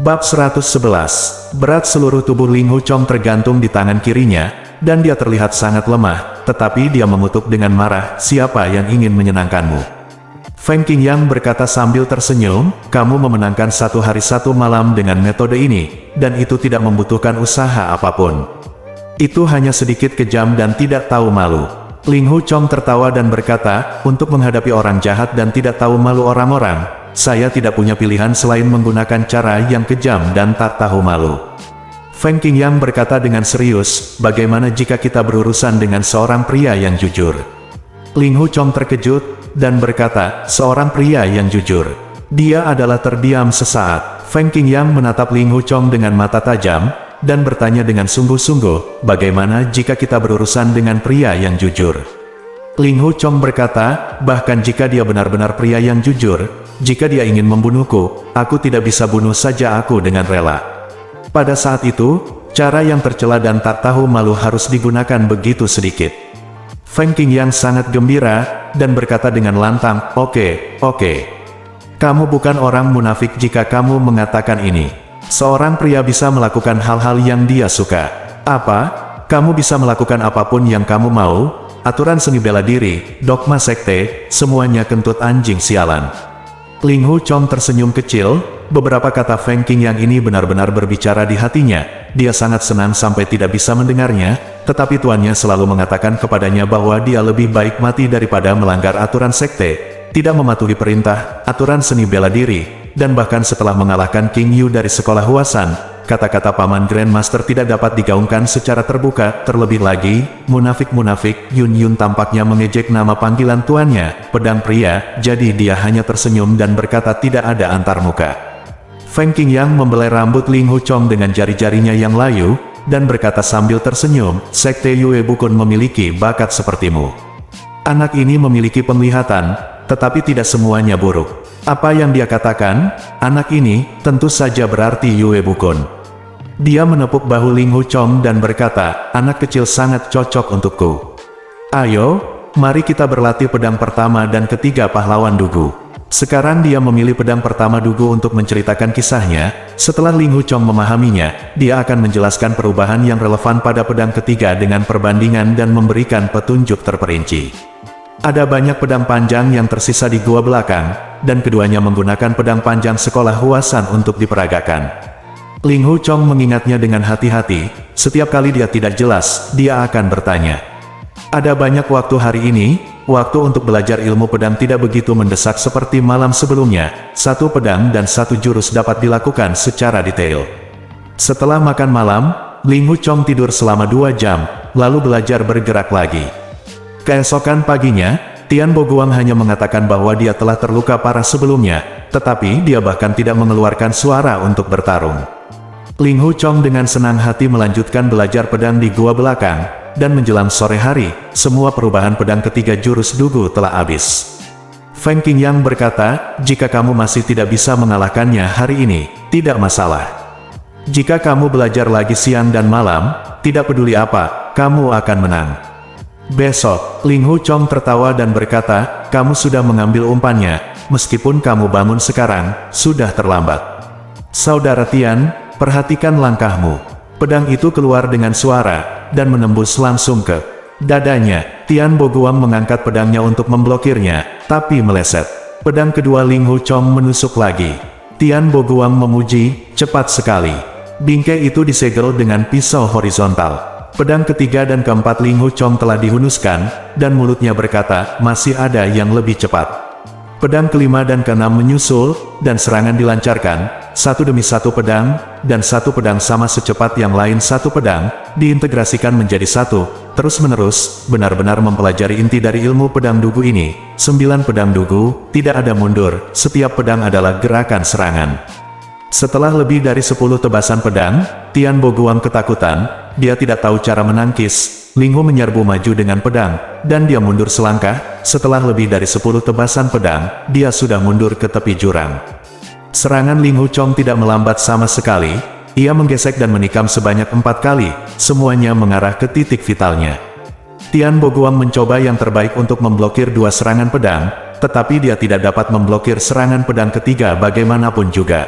Bab 111. Berat seluruh tubuh Ling Hu Chong tergantung di tangan kirinya, dan dia terlihat sangat lemah, tetapi dia mengutuk dengan marah, "Siapa yang ingin menyenangkanmu?" Feng Qingyang berkata sambil tersenyum, "Kamu memenangkan satu hari satu malam dengan metode ini, dan itu tidak membutuhkan usaha apapun. Itu hanya sedikit kejam dan tidak tahu malu." Ling Hu Chong tertawa dan berkata, "Untuk menghadapi orang jahat dan tidak tahu malu orang-orang, saya tidak punya pilihan selain menggunakan cara yang kejam dan tak tahu malu." Feng Qingyang berkata dengan serius, "Bagaimana jika kita berurusan dengan seorang pria yang jujur?" Ling Hu Chong terkejut, dan berkata, "Seorang pria yang jujur." Dia adalah terdiam sesaat. Feng Qingyang menatap Ling Hu Chong dengan mata tajam, dan bertanya dengan sungguh-sungguh, "Bagaimana jika kita berurusan dengan pria yang jujur?" Ling Hu Chong berkata, "Bahkan jika dia benar-benar pria yang jujur, jika dia ingin membunuhku, aku tidak bisa bunuh saja aku dengan rela." Pada saat itu, cara yang tercela dan tak tahu malu harus digunakan begitu sedikit. Feng Qingyang sangat gembira, dan berkata dengan lantang, Oke. Kamu bukan orang munafik jika kamu mengatakan ini. Seorang pria bisa melakukan hal-hal yang dia suka. Apa? Kamu bisa melakukan apapun yang kamu mau? Aturan seni bela diri, dogma sekte, semuanya kentut anjing sialan." Ling Hu Chong tersenyum kecil. Beberapa kata Feng Qingyang ini benar-benar berbicara di hatinya. Dia sangat senang sampai tidak bisa mendengarnya, tetapi tuannya selalu mengatakan kepadanya bahwa dia lebih baik mati daripada melanggar aturan sekte, tidak mematuhi perintah, aturan seni bela diri, dan bahkan setelah mengalahkan King Yu dari sekolah Huasan, kata-kata Paman Grandmaster tidak dapat digaungkan secara terbuka. Terlebih lagi, munafik-munafik, Yun tampaknya mengejek nama panggilan tuannya, pedang pria, jadi dia hanya tersenyum dan berkata tidak ada antarmuka. Feng Qingyang membelai rambut Ling Hu Chong dengan jari-jarinya yang layu, dan berkata sambil tersenyum, "Sekte Yue Bukun memiliki bakat sepertimu. Anak ini memiliki penglihatan, tetapi tidak semuanya buruk." Apa yang dia katakan? Anak ini, tentu saja berarti Yue Bukun. Dia menepuk bahu Ling Hu Chong dan berkata, "Anak kecil sangat cocok untukku. Ayo, mari kita berlatih pedang pertama dan ketiga pahlawan Dugu." Sekarang dia memilih pedang pertama Dugu untuk menceritakan kisahnya. Setelah Ling Hu Chong memahaminya, dia akan menjelaskan perubahan yang relevan pada pedang ketiga dengan perbandingan dan memberikan petunjuk terperinci. Ada banyak pedang panjang yang tersisa di gua belakang, dan keduanya menggunakan pedang panjang sekolah Huasan untuk diperagakan. Ling Hu Chong mengingatnya dengan hati-hati. Setiap kali dia tidak jelas, dia akan bertanya. Ada banyak waktu hari ini. Waktu untuk belajar ilmu pedang tidak begitu mendesak seperti malam sebelumnya. Satu pedang dan satu jurus dapat dilakukan secara detail. Setelah makan malam, Ling Hu Chong tidur selama 2 jam, lalu belajar bergerak lagi. Keesokan paginya, Tian Boguang hanya mengatakan bahwa dia telah terluka parah sebelumnya, tetapi dia bahkan tidak mengeluarkan suara untuk bertarung. Ling Hu Chong dengan senang hati melanjutkan belajar pedang di gua belakang, dan menjelang sore hari, semua perubahan pedang ketiga jurus Dugu telah habis. Feng Qingyang berkata, "Jika kamu masih tidak bisa mengalahkannya hari ini, tidak masalah. Jika kamu belajar lagi siang dan malam, tidak peduli apa, kamu akan menang." Besok, Ling Hu Chong tertawa dan berkata, "Kamu sudah mengambil umpannya, meskipun kamu bangun sekarang, sudah terlambat. Saudara Tian, perhatikan langkahmu." Pedang itu keluar dengan suara, dan menembus langsung ke dadanya. Tian Boguang mengangkat pedangnya untuk memblokirnya, tapi meleset. Pedang kedua Ling Hu Chong menusuk lagi. Tian Boguang memuji, "Cepat sekali." Bingkai itu disegel dengan pisau horizontal. Pedang ketiga dan keempat Ling Hu Chong telah dihunuskan, dan mulutnya berkata, "Masih ada yang lebih cepat." Pedang kelima dan keenam menyusul, dan serangan dilancarkan, satu demi satu pedang, dan satu pedang sama secepat yang lain satu pedang, diintegrasikan menjadi satu, terus-menerus, benar-benar mempelajari inti dari ilmu pedang Dugu ini. 9 pedang Dugu, tidak ada mundur, setiap pedang adalah gerakan serangan. Setelah lebih dari 10 tebasan pedang, Tian Boguang ketakutan, dia tidak tahu cara menangkis. Ling Hu menyerbu maju dengan pedang, dan dia mundur selangkah. Setelah lebih dari 10 tebasan pedang, dia sudah mundur ke tepi jurang. Serangan Ling Hu Chong tidak melambat sama sekali. Ia menggesek dan menikam sebanyak 4 kali, semuanya mengarah ke titik vitalnya. Tian Boguang mencoba yang terbaik untuk memblokir 2 serangan pedang, tetapi dia tidak dapat memblokir serangan pedang ketiga bagaimanapun juga.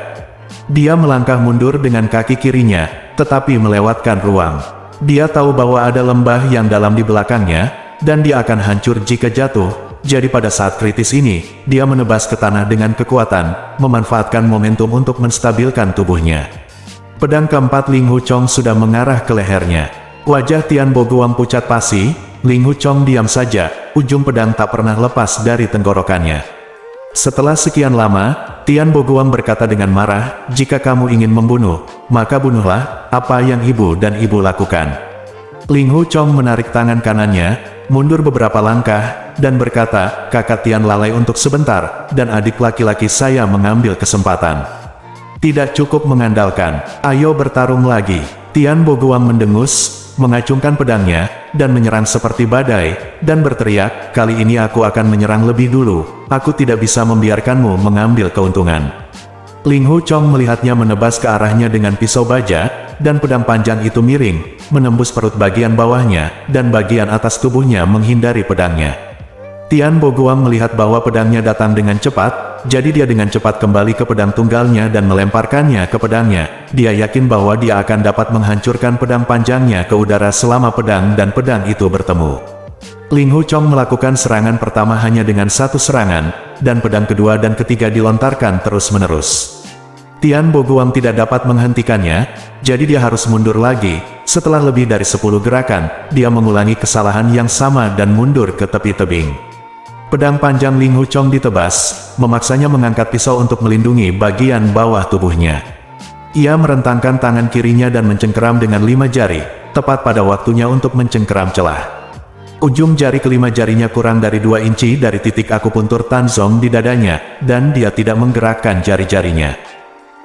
Dia melangkah mundur dengan kaki kirinya, tetapi melewatkan ruang. Dia tahu bahwa ada lembah yang dalam di belakangnya, dan dia akan hancur jika jatuh. Jadi pada saat kritis ini, dia menebas ke tanah dengan kekuatan, memanfaatkan momentum untuk menstabilkan tubuhnya. Pedang keempat Ling Hu Chong sudah mengarah ke lehernya. Wajah Tian Bo Guam pucat pasi. Ling Hu Chong diam saja, ujung pedang tak pernah lepas dari tenggorokannya. Setelah sekian lama, Tian Bo Guam berkata dengan marah, "Jika kamu ingin membunuh, maka bunuhlah, apa yang ibu dan ibu lakukan." Ling Hu Chong menarik tangan kanannya, mundur beberapa langkah, dan berkata, "Kakak Tian lalai untuk sebentar, dan adik laki-laki saya mengambil kesempatan. Tidak cukup mengandalkan, ayo bertarung lagi." Tian Bo Guam mendengus, mengacungkan pedangnya, dan menyerang seperti badai, dan berteriak, "Kali ini aku akan menyerang lebih dulu, aku tidak bisa membiarkanmu mengambil keuntungan." Ling Hu Chong melihatnya menebas ke arahnya dengan pisau baja, dan pedang panjang itu miring, menembus perut bagian bawahnya, dan bagian atas tubuhnya menghindari pedangnya. Tian Bo Guam melihat bahwa pedangnya datang dengan cepat, jadi dia dengan cepat kembali ke pedang tunggalnya dan melemparkannya ke pedangnya. Dia yakin bahwa dia akan dapat menghancurkan pedang panjangnya ke udara selama pedang dan pedang itu bertemu. Ling Hu Chong melakukan serangan pertama hanya dengan satu serangan, dan pedang kedua dan ketiga dilontarkan terus-menerus. Tian Bo Guam tidak dapat menghentikannya, jadi dia harus mundur lagi. Setelah lebih dari 10 gerakan, dia mengulangi kesalahan yang sama dan mundur ke tepi tebing. Pedang panjang Ling Hu Chong ditebas, memaksanya mengangkat pisau untuk melindungi bagian bawah tubuhnya. Ia merentangkan tangan kirinya dan mencengkeram dengan 5 jari, tepat pada waktunya untuk mencengkeram celah. Ujung jari kelima jarinya kurang dari 2 inci dari titik akupuntur Tan Zong di dadanya, dan dia tidak menggerakkan jari-jarinya.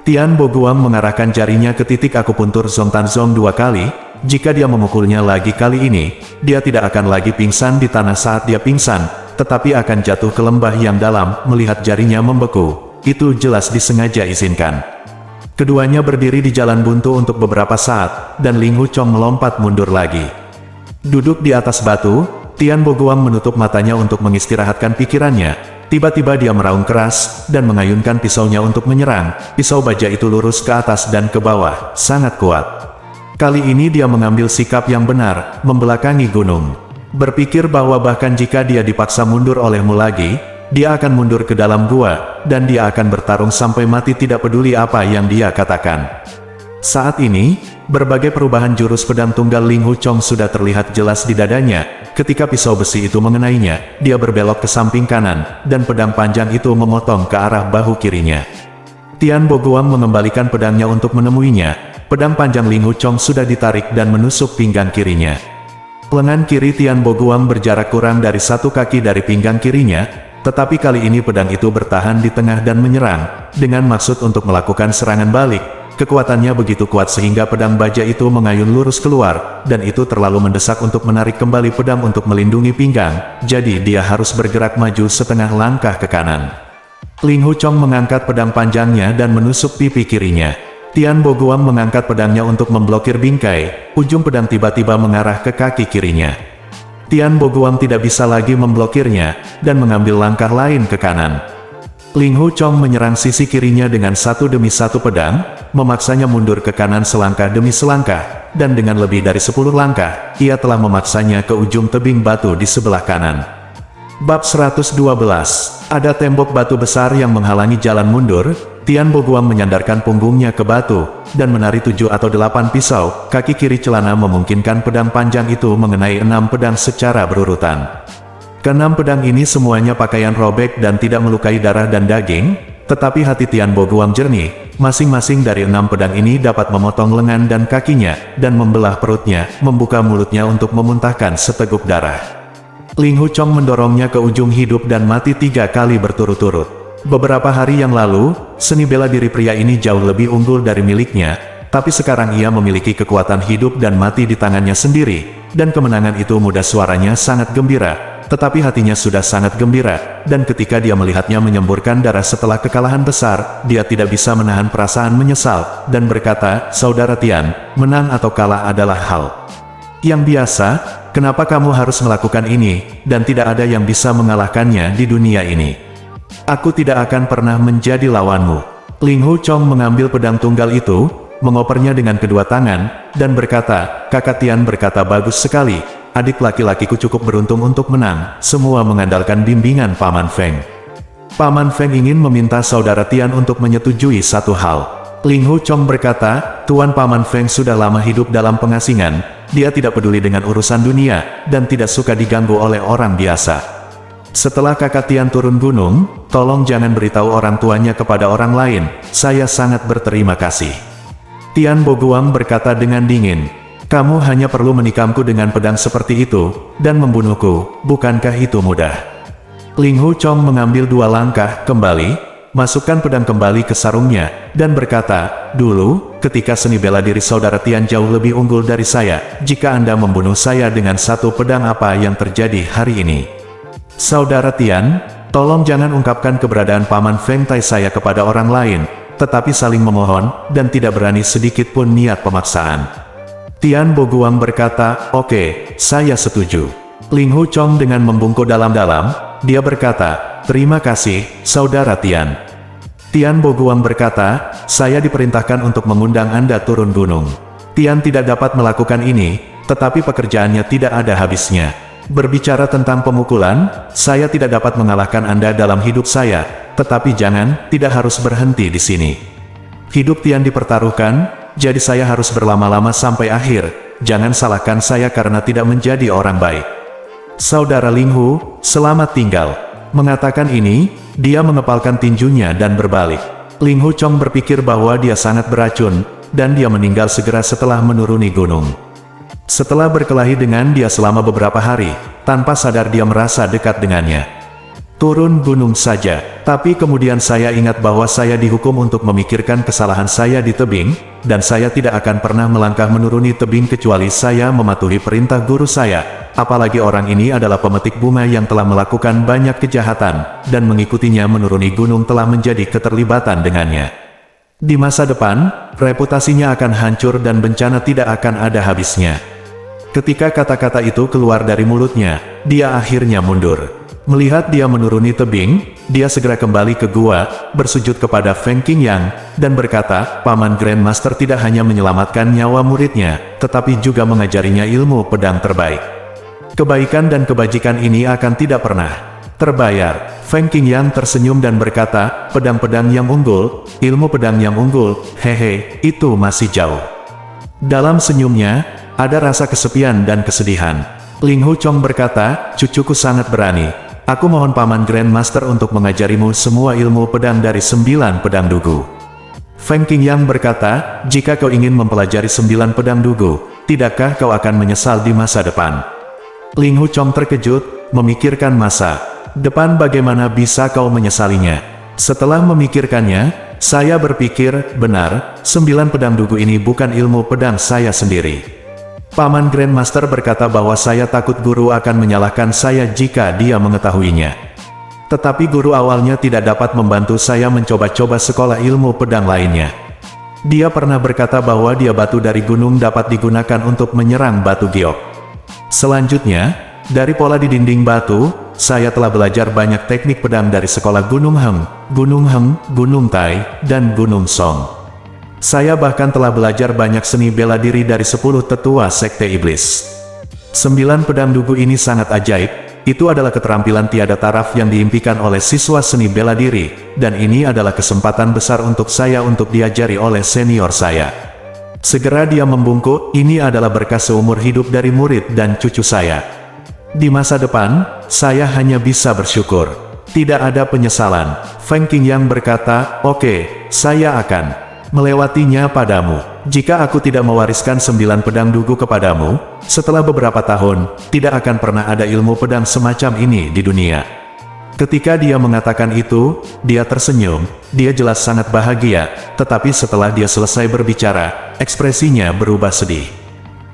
Tian Bo Guam mengarahkan jarinya ke titik akupuntur Zong Tan Zong 2 kali. Jika dia memukulnya lagi kali ini, dia tidak akan lagi pingsan di tanah saat dia pingsan, tetapi akan jatuh ke lembah yang dalam. Melihat jarinya membeku, itu jelas disengaja izinkan. Keduanya berdiri di jalan buntu untuk beberapa saat, dan Ling Hu Chong melompat mundur lagi. Duduk di atas batu, Tian Bo Guam menutup matanya untuk mengistirahatkan pikirannya. Tiba-tiba dia meraung keras, dan mengayunkan pisaunya untuk menyerang. Pisau baja itu lurus ke atas dan ke bawah, sangat kuat. Kali ini dia mengambil sikap yang benar, membelakangi gunung. Berpikir bahwa bahkan jika dia dipaksa mundur olehmu lagi, dia akan mundur ke dalam gua, dan dia akan bertarung sampai mati tidak peduli apa yang dia katakan. Saat ini, berbagai perubahan jurus pedang tunggal Ling Hu Chong sudah terlihat jelas di dadanya. Ketika pisau besi itu mengenainya, dia berbelok ke samping kanan, dan pedang panjang itu memotong ke arah bahu kirinya. Tian Bo Guam mengembalikan pedangnya untuk menemuinya. Pedang panjang Ling Hu Chong sudah ditarik dan menusuk pinggang kirinya. Lengan kiri Tian Bo Guam berjarak kurang dari 1 kaki dari pinggang kirinya, tetapi kali ini pedang itu bertahan di tengah dan menyerang, dengan maksud untuk melakukan serangan balik. Kekuatannya begitu kuat sehingga pedang baja itu mengayun lurus keluar, dan itu terlalu mendesak untuk menarik kembali pedang untuk melindungi pinggang, jadi dia harus bergerak maju setengah langkah ke kanan. Ling Hu Chong mengangkat pedang panjangnya dan menusuk pipi kirinya. Tian Bo Guam mengangkat pedangnya untuk memblokir bingkai, ujung pedang tiba-tiba mengarah ke kaki kirinya. Tian Bo Guam tidak bisa lagi memblokirnya, dan mengambil langkah lain ke kanan. Ling Hu Chong menyerang sisi kirinya dengan satu demi satu pedang, memaksanya mundur ke kanan selangkah demi selangkah, dan dengan lebih dari 10 langkah, ia telah memaksanya ke ujung tebing batu di sebelah kanan. Bab 112, ada tembok batu besar yang menghalangi jalan mundur. Tian Bo Guam menyandarkan punggungnya ke batu, dan menari 7 atau 8 pisau. Kaki kiri celana memungkinkan pedang panjang itu mengenai 6 pedang secara berurutan. Keenam pedang ini semuanya pakaian robek dan tidak melukai darah dan daging, tetapi hati Tian Bo Guam jernih. Masing-masing dari 6 pedang ini dapat memotong lengan dan kakinya, dan membelah perutnya, membuka mulutnya untuk memuntahkan seteguk darah. Ling Hu Chong mendorongnya ke ujung hidup dan mati 3 kali berturut-turut. Beberapa hari yang lalu, seni bela diri pria ini jauh lebih unggul dari miliknya, tapi sekarang ia memiliki kekuatan hidup dan mati di tangannya sendiri, dan kemenangan itu mudah. Suaranya sangat gembira, tetapi hatinya sudah sangat gembira, dan ketika dia melihatnya menyemburkan darah setelah kekalahan besar, dia tidak bisa menahan perasaan menyesal, dan berkata, "Saudara Tian, menang atau kalah adalah hal yang biasa. Kenapa kamu harus melakukan ini, dan tidak ada yang bisa mengalahkannya di dunia ini? Aku tidak akan pernah menjadi lawanmu." Ling Hu Chong mengambil pedang tunggal itu, mengopernya dengan kedua tangan, dan berkata, "Kakak Tian berkata bagus sekali. Adik laki-lakiku cukup beruntung untuk menang, semua mengandalkan bimbingan Paman Feng." Paman Feng ingin meminta saudara Tian untuk menyetujui satu hal. Ling Hu Chong berkata, "Tuan Paman Feng sudah lama hidup dalam pengasingan, dia tidak peduli dengan urusan dunia, dan tidak suka diganggu oleh orang biasa. Setelah kakak Tian turun gunung, tolong jangan beritahu orang tuanya kepada orang lain, saya sangat berterima kasih." Tian Boguang berkata dengan dingin, "Kamu hanya perlu menikamku dengan pedang seperti itu, dan membunuhku, bukankah itu mudah?" Ling Hu Chong mengambil 2 langkah kembali, masukkan pedang kembali ke sarungnya, dan berkata, "Dulu, ketika seni bela diri saudara Tian jauh lebih unggul dari saya, jika Anda membunuh saya dengan 1 pedang apa yang terjadi hari ini? Saudara Tian, tolong jangan ungkapkan keberadaan Paman Feng Tai saya kepada orang lain, tetapi saling memohon, dan tidak berani sedikit pun niat pemaksaan." Tian Boguang berkata, "Oke, saya setuju." Ling Hu Chong dengan membungkuk dalam-dalam, dia berkata, "Terima kasih, Saudara Tian." Tian Boguang berkata, "Saya diperintahkan untuk mengundang Anda turun gunung. Tian tidak dapat melakukan ini, tetapi pekerjaannya tidak ada habisnya. Berbicara tentang pemukulan, saya tidak dapat mengalahkan Anda dalam hidup saya, tetapi tidak harus berhenti di sini. Hidup Tian dipertaruhkan, jadi saya harus berlama-lama sampai akhir, jangan salahkan saya karena tidak menjadi orang baik. Saudara Ling Hu, selamat tinggal." Mengatakan ini, dia mengepalkan tinjunya dan berbalik. Ling Hu Chong berpikir bahwa dia sangat beracun, dan dia meninggal segera setelah menuruni gunung. Setelah berkelahi dengan dia selama beberapa hari, tanpa sadar dia merasa dekat dengannya. "Turun gunung saja, tapi kemudian saya ingat bahwa saya dihukum untuk memikirkan kesalahan saya di tebing, dan saya tidak akan pernah melangkah menuruni tebing kecuali saya mematuhi perintah guru saya, apalagi orang ini adalah pemetik bunga yang telah melakukan banyak kejahatan, dan mengikutinya menuruni gunung telah menjadi keterlibatan dengannya. Di masa depan, reputasinya akan hancur dan bencana tidak akan ada habisnya." Ketika kata-kata itu keluar dari mulutnya, dia akhirnya mundur. Melihat dia menuruni tebing, dia segera kembali ke gua, bersujud kepada Feng Qingyang, dan berkata, "Paman Grandmaster tidak hanya menyelamatkan nyawa muridnya, tetapi juga mengajarinya ilmu pedang terbaik. Kebaikan dan kebajikan ini akan tidak pernah terbayar." Feng Qingyang tersenyum dan berkata, "Pedang-pedang yang unggul, ilmu pedang yang unggul, hehe, itu masih jauh." Dalam senyumnya, ada rasa kesepian dan kesedihan. Ling Hu Chong berkata, "Cucuku sangat berani. Aku mohon Paman Grandmaster untuk mengajarimu semua ilmu pedang dari 9 pedang dugu." Feng Qingyang berkata, "Jika kau ingin mempelajari 9 pedang dugu, tidakkah kau akan menyesal di masa depan?" Ling Hu Chong terkejut, memikirkan masa depan bagaimana bisa kau menyesalinya. Setelah memikirkannya, saya berpikir, benar, 9 pedang dugu ini bukan ilmu pedang saya sendiri. Paman Grandmaster berkata bahwa saya takut guru akan menyalahkan saya jika dia mengetahuinya. Tetapi guru awalnya tidak dapat membantu saya mencoba-coba sekolah ilmu pedang lainnya. Dia pernah berkata bahwa dia batu dari gunung dapat digunakan untuk menyerang batu giok. Selanjutnya, dari pola di dinding batu, saya telah belajar banyak teknik pedang dari sekolah Gunung Heng, Gunung Tai, dan Gunung Song. Saya bahkan telah belajar banyak seni bela diri dari 10 tetua sekte iblis. 9 pedang dugu ini sangat ajaib, itu adalah keterampilan tiada taraf yang diimpikan oleh siswa seni bela diri, dan ini adalah kesempatan besar untuk saya untuk diajari oleh senior saya." Segera dia membungkuk, "Ini adalah berkah seumur hidup dari murid dan cucu saya. Di masa depan, saya hanya bisa bersyukur. Tidak ada penyesalan." Feng Qingyang berkata, "Oke, saya akan melewatinya padamu. Jika aku tidak mewariskan 9 pedang dugu kepadamu, setelah beberapa tahun, tidak akan pernah ada ilmu pedang semacam ini di dunia." Ketika dia mengatakan itu, dia tersenyum, dia jelas sangat bahagia, tetapi setelah dia selesai berbicara, ekspresinya berubah sedih.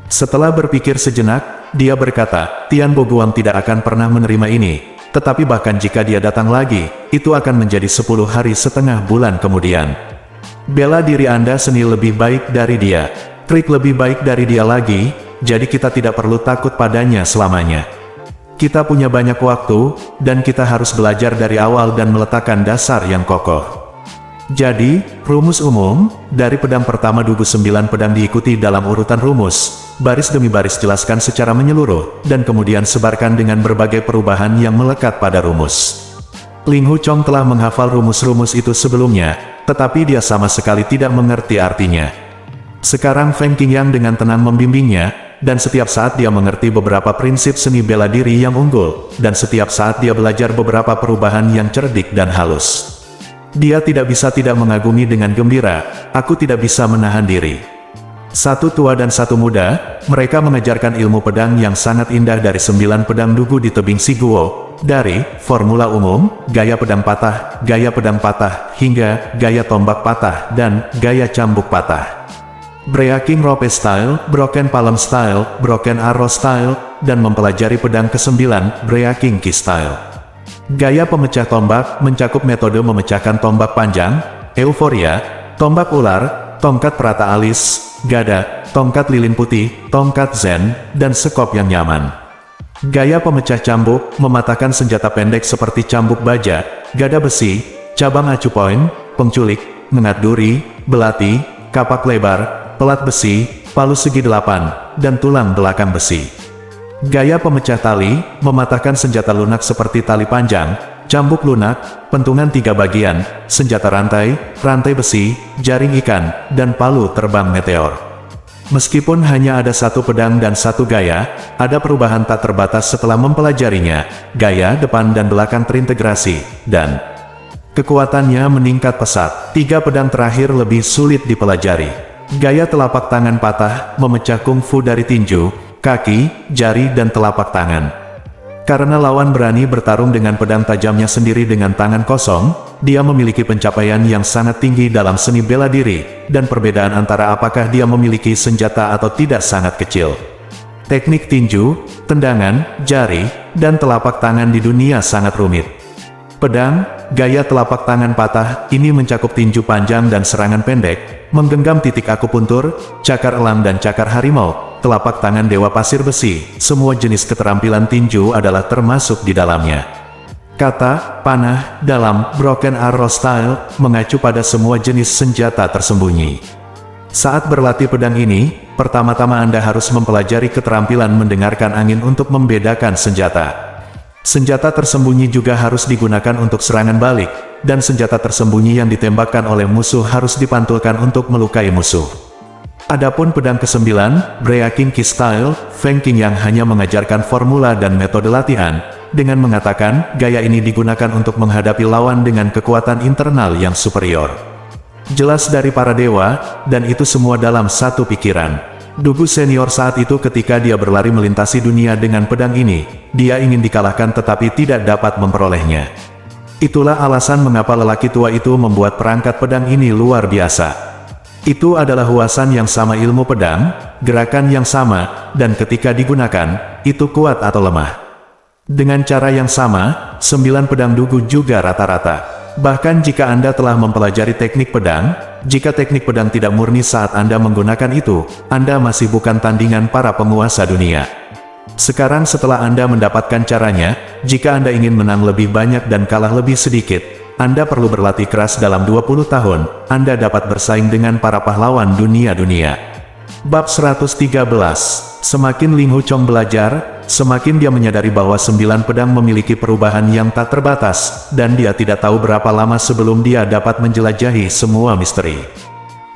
Setelah berpikir sejenak, dia berkata, "Tian Boguang tidak akan pernah menerima ini, tetapi bahkan jika dia datang lagi, itu akan menjadi 10 hari setengah bulan kemudian. Bela diri Anda seni lebih baik dari dia, trik lebih baik dari dia lagi, jadi kita tidak perlu takut padanya selamanya. Kita punya banyak waktu, dan kita harus belajar dari awal dan meletakkan dasar yang kokoh." Jadi, rumus umum, dari pedang pertama Dugu 9 pedang diikuti dalam urutan rumus, baris demi baris jelaskan secara menyeluruh, dan kemudian sebarkan dengan berbagai perubahan yang melekat pada rumus. Ling Hu Chong telah menghafal rumus-rumus itu sebelumnya, tetapi dia sama sekali tidak mengerti artinya. Sekarang Feng Qingyang dengan tenang membimbingnya, dan setiap saat dia mengerti beberapa prinsip seni bela diri yang unggul, dan setiap saat dia belajar beberapa perubahan yang cerdik dan halus. Dia tidak bisa tidak mengagumi dengan gembira, aku tidak bisa menahan diri. Satu tua dan satu muda, mereka mengajarkan ilmu pedang yang sangat indah dari 9 pedang Dugu di tebing Siguo, dari formula umum, gaya pedang patah, hingga gaya tombak patah, dan gaya cambuk patah. Breaking Rope Style, Broken Palm Style, Broken Arrow Style, dan mempelajari pedang ke-9, Breaking Key Style. Gaya pemecah tombak mencakup metode memecahkan tombak panjang, euforia, tombak ular, tongkat perata alis, gada, tongkat lilin putih, tongkat zen, dan sekop yang nyaman. Gaya pemecah cambuk mematahkan senjata pendek seperti cambuk baja, gada besi, cabang acu poin, penculik, mengat duri, belati, kapak lebar, pelat besi, palu segi 8, dan tulang belakang besi. Gaya pemecah tali, mematahkan senjata lunak seperti tali panjang, cambuk lunak, pentungan 3 bagian, senjata rantai, rantai besi, jaring ikan, dan palu terbang meteor. Meskipun hanya ada satu pedang dan satu gaya, ada perubahan tak terbatas setelah mempelajarinya, gaya depan dan belakang terintegrasi, dan kekuatannya meningkat pesat. 3 pedang terakhir lebih sulit dipelajari. Gaya telapak tangan patah, memecah kungfu dari tinju, kaki, jari dan telapak tangan. Karena lawan berani bertarung dengan pedang tajamnya sendiri dengan tangan kosong, dia memiliki pencapaian yang sangat tinggi dalam seni bela diri, dan perbedaan antara apakah dia memiliki senjata atau tidak sangat kecil. Teknik tinju, tendangan, jari, dan telapak tangan di dunia sangat rumit. Pedang, gaya telapak tangan patah, ini mencakup tinju panjang dan serangan pendek, menggenggam titik akupuntur, cakar elang dan cakar harimau, telapak tangan dewa pasir besi, semua jenis keterampilan tinju adalah termasuk di dalamnya. Kata, panah, dalam Broken Arrow Style, mengacu pada semua jenis senjata tersembunyi. Saat berlatih pedang ini, pertama-tama Anda harus mempelajari keterampilan mendengarkan angin untuk membedakan senjata. Senjata tersembunyi juga harus digunakan untuk serangan balik, dan senjata tersembunyi yang ditembakkan oleh musuh harus dipantulkan untuk melukai musuh. Adapun pedang ke-9, Breaking Key Style, Feng Qingyang hanya mengajarkan formula dan metode latihan, dengan mengatakan gaya ini digunakan untuk menghadapi lawan dengan kekuatan internal yang superior. Jelas dari para dewa, dan itu semua dalam satu pikiran. Dugu senior saat itu ketika dia berlari melintasi dunia dengan pedang ini, dia ingin dikalahkan tetapi tidak dapat memperolehnya. Itulah alasan mengapa lelaki tua itu membuat perangkat pedang ini luar biasa. Itu adalah huasan yang sama ilmu pedang, gerakan yang sama, dan ketika digunakan, itu kuat atau lemah. Dengan cara yang sama, 9 pedang Dugu juga rata-rata. Bahkan jika Anda telah mempelajari teknik pedang, jika teknik pedang tidak murni saat Anda menggunakan itu, Anda masih bukan tandingan para penguasa dunia. Sekarang setelah Anda mendapatkan caranya, jika Anda ingin menang lebih banyak dan kalah lebih sedikit, Anda perlu berlatih keras dalam 20 tahun, Anda dapat bersaing dengan para pahlawan dunia-dunia. Bab 113. Semakin Ling Hu Chong belajar, semakin dia menyadari bahwa 9 pedang memiliki perubahan yang tak terbatas, dan dia tidak tahu berapa lama sebelum dia dapat menjelajahi semua misteri.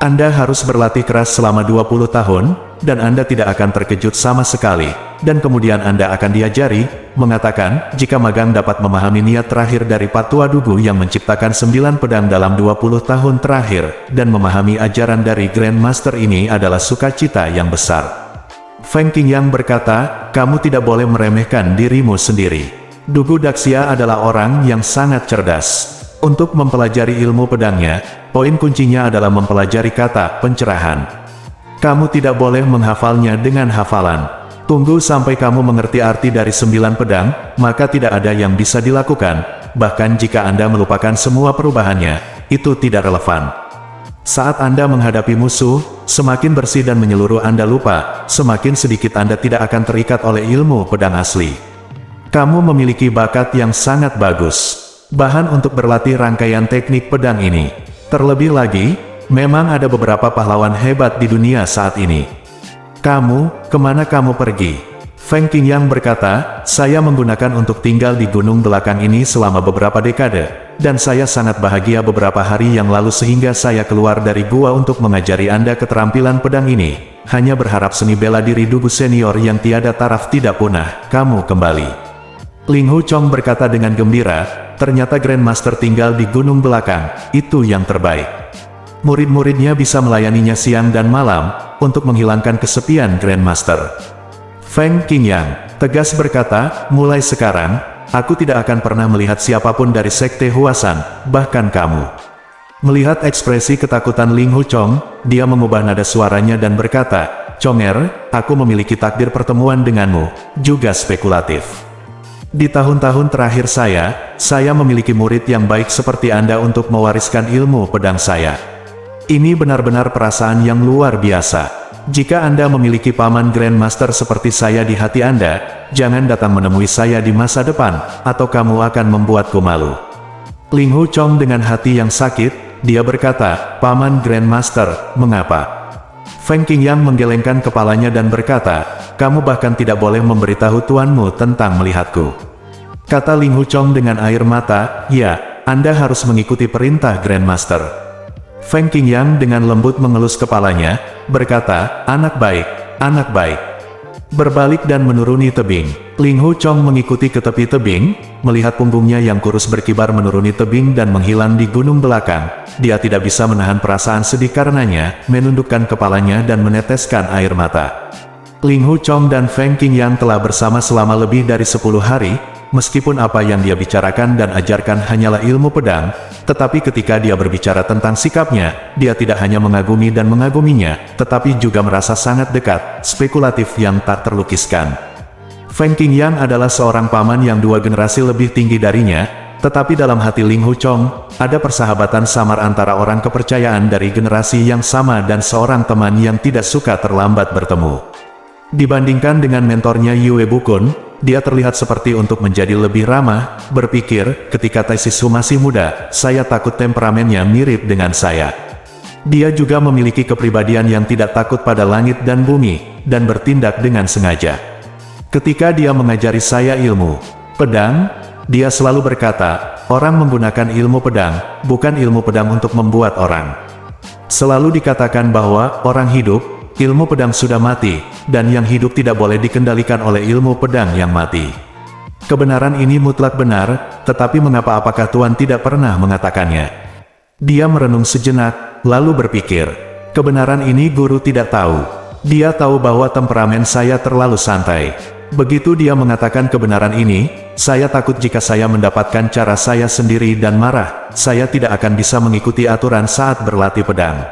Anda harus berlatih keras selama 20 tahun, dan Anda tidak akan terkejut sama sekali, dan kemudian Anda akan diajari, mengatakan, jika magang dapat memahami niat terakhir dari Patua Dugu yang menciptakan 9 pedang dalam 20 tahun terakhir, dan memahami ajaran dari Grandmaster ini adalah sukacita yang besar. Feng Qingyang berkata, kamu tidak boleh meremehkan dirimu sendiri. Dugu Daxia adalah orang yang sangat cerdas. Untuk mempelajari ilmu pedangnya, poin kuncinya adalah mempelajari kata pencerahan. Kamu tidak boleh menghafalnya dengan hafalan. Tunggu sampai kamu mengerti arti dari 9 pedang, maka tidak ada yang bisa dilakukan. Bahkan jika Anda melupakan semua perubahannya, itu tidak relevan. Saat Anda menghadapi musuh, semakin bersih dan menyeluruh Anda lupa, semakin sedikit Anda tidak akan terikat oleh ilmu pedang asli. Kamu memiliki bakat yang sangat bagus. Bahan untuk berlatih rangkaian teknik pedang ini. Terlebih lagi, memang ada beberapa pahlawan hebat di dunia saat ini. Kemana kamu pergi? Feng Qingyang berkata, saya menggunakan untuk tinggal di gunung belakang ini selama beberapa dekade, dan saya sangat bahagia beberapa hari yang lalu sehingga saya keluar dari gua untuk mengajari Anda keterampilan pedang ini, hanya berharap seni bela diri dubu senior yang tiada taraf tidak punah, kamu kembali. Ling Hu Chong berkata dengan gembira, ternyata Grandmaster tinggal di gunung belakang, itu yang terbaik. Murid-muridnya bisa melayaninya siang dan malam, untuk menghilangkan kesepian Grandmaster. Feng Qingyang tegas berkata, mulai sekarang, aku tidak akan pernah melihat siapapun dari Sekte Huasan, bahkan kamu. Melihat ekspresi ketakutan Ling Hu Chong, dia mengubah nada suaranya dan berkata, Chonger, aku memiliki takdir pertemuan denganmu, juga spekulatif. Di tahun-tahun terakhir saya memiliki murid yang baik seperti Anda untuk mewariskan ilmu pedang saya. Ini benar-benar perasaan yang luar biasa. Jika Anda memiliki paman Grandmaster seperti saya di hati Anda, jangan datang menemui saya di masa depan, atau kamu akan membuatku malu. Ling Hu Chong dengan hati yang sakit, dia berkata, paman Grandmaster, mengapa? Feng Qingyang menggelengkan kepalanya dan berkata, kamu bahkan tidak boleh memberitahu tuanmu tentang melihatku. Kata Ling Hu Chong dengan air mata, ya, Anda harus mengikuti perintah Grandmaster. Feng Qingyang dengan lembut mengelus kepalanya, berkata, anak baik, anak baik. Berbalik dan menuruni tebing. Ling Hu Chong mengikuti ke tepi tebing, melihat punggungnya yang kurus berkibar menuruni tebing dan menghilang di gunung belakang. Dia tidak bisa menahan perasaan sedih karenanya, menundukkan kepalanya dan meneteskan air mata. Ling Hu Chong dan Feng Qingyang telah bersama selama lebih dari 10 hari, meskipun apa yang dia bicarakan dan ajarkan hanyalah ilmu pedang, tetapi ketika dia berbicara tentang sikapnya, dia tidak hanya mengagumi dan mengaguminya, tetapi juga merasa sangat dekat, spekulatif yang tak terlukiskan. Feng Qingyang adalah seorang paman yang 2 generasi lebih tinggi darinya, tetapi dalam hati Ling Hu Chong, ada persahabatan samar antara orang kepercayaan dari generasi yang sama dan seorang teman yang tidak suka terlambat bertemu. Dibandingkan dengan mentornya Yue Bukun, dia terlihat seperti untuk menjadi lebih ramah, berpikir, ketika Tai Sisu masih muda, saya takut temperamennya mirip dengan saya. Dia juga memiliki kepribadian yang tidak takut pada langit dan bumi, dan bertindak dengan sengaja. Ketika dia mengajari saya ilmu pedang, dia selalu berkata, orang menggunakan ilmu pedang, bukan ilmu pedang untuk membuat orang. Selalu dikatakan bahwa, orang hidup, ilmu pedang sudah mati, dan yang hidup tidak boleh dikendalikan oleh ilmu pedang yang mati. Kebenaran ini mutlak benar, tetapi mengapa apakah Tuan tidak pernah mengatakannya? Dia merenung sejenak, lalu berpikir, kebenaran ini guru tidak tahu. Dia tahu bahwa temperamen saya terlalu santai. Begitu dia mengatakan kebenaran ini, saya takut jika saya mendapatkan cara saya sendiri dan marah, saya tidak akan bisa mengikuti aturan saat berlatih pedang.